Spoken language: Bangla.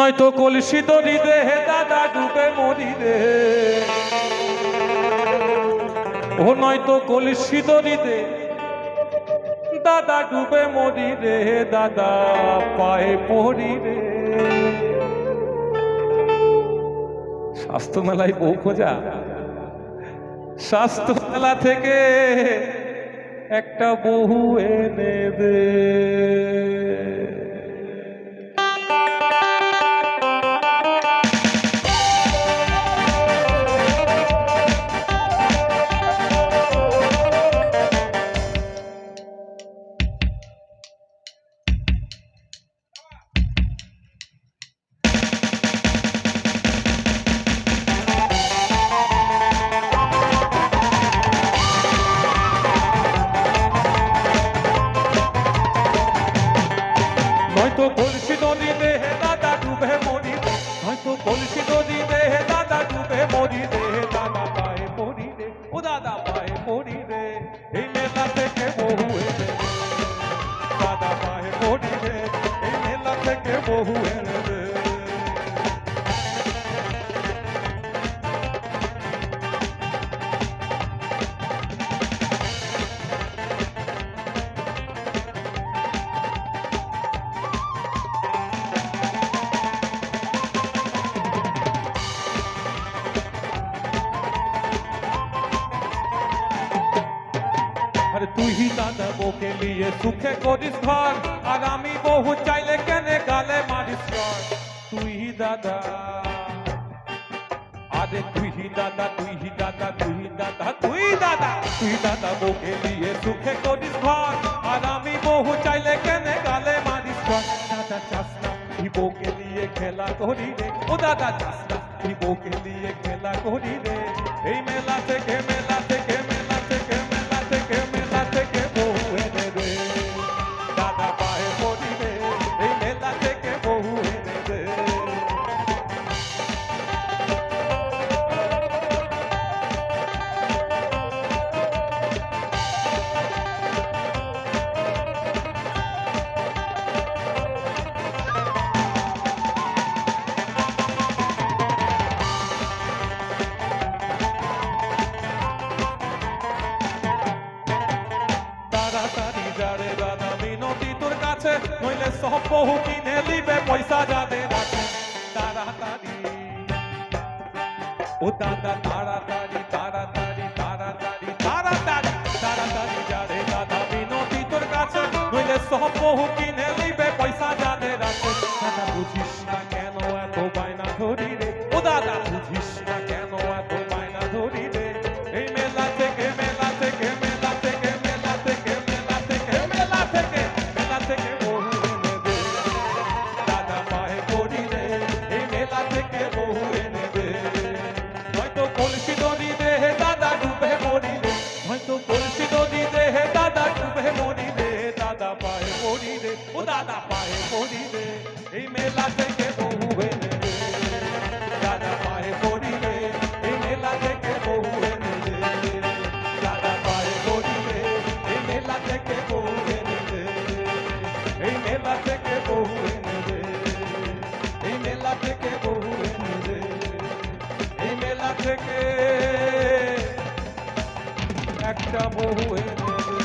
নয়তো কলসি দড়ি দে হে দাদা ডুবে মরি রে, ও নয়তো কলসি দড়ি দে দাদা ডুবে মরি রে, দাদা পায়ে পড়ি রে। স্বাস্থ্য মেলায় বউ খোঁজা, স্বাস্থ্য মেলা থেকে একটা বহু এনে দে। নয়তো কলসি দড়ি দে হে দাদা ডুবে মরি রে, নয়তো কলসি দড়ি দে হে দাদা ডুবে মরি রে, দাদা পায়ে পড়ি রে, ও দাদা পায়ে পড়ি রে। এই মেলা থেকে বহু এনে দে, দাদা পায়ে পড়ি রে, এই মেলা থেকে বহু এনে দে। अरे तू ही दादा बो के लिए सुखे करिस घर, और आमी बहु चाइले केने गाले मारिस कर। तू ही दादा, अरे तू ही दादा, तू ही दादा, तू ही दादा, तू ही दादा, तू ही दादा बो के लिए सुखे करिस घर, और आमी बहु चाइले केने गाले मारिस कर। दादा चासना ही बो के लिए खेला करी रे, ओ दादा चासना ही बो के लिए खेला करी रे। এই মেলা থেকে মেলা থেকে মেলা থেকে মেলা থেকে মেলা থেকে বহু এনে দে, দাদা পায়ে পড়ি রে, এই মেলা থেকে বহু এনে দে। তাড়াতাড়ি যারে দাদা মিনতি তোর কাছে, নইলে সব বহু কিনে লিবে পয়সা যাদের আছে। তাড়াতাড়ি ও দাদা তাড়াতাড়ি তাড়াতাড়ি তাড়াতাড়ি তাড়াতাড়ি তাড়াতাড়ি যারে দাদা মিনতি তোর কাছে, নইলে সব বহু কিনে লিবে পয়সা যাদের আছে। দাদা বুঝিস না কেন এত বায়না ধরি রে, ও দাদা বুঝিস না কেন এত বায়না ধরি রে। এই মেলা থেকে মেলা থেকে মেলা থেকে মেলা থেকে মেলা থেকে মেলা থেকে মেলা থেকে বহু এনে দে, দাদা পায়ে পড়ি রে, এই মেলা থেকে বহু এনে দে। হয়তো কলসি দড়ি দে হে দাদা ডুবে মরি রে, হয়তো কলসি দড়ি দে হে দাদা ডুবে মরি রে, দাদা পায়ে পড়ি রে, ও দাদা পায়ে পড়ি রে, এই মেলা থেকে বহু এনে দে, দাদা পায়ে পড়ি রে, এই মেলা থেকে বহু এনে দে, দাদা পায়ে পড়ি রে, এই মেলা থেকে বহু এনে দে, এই মেলা থেকে বহু এনে দে, এই মেলা থেকে বহু এনে দে, এই মেলা থেকে একটা বহু এনে দে।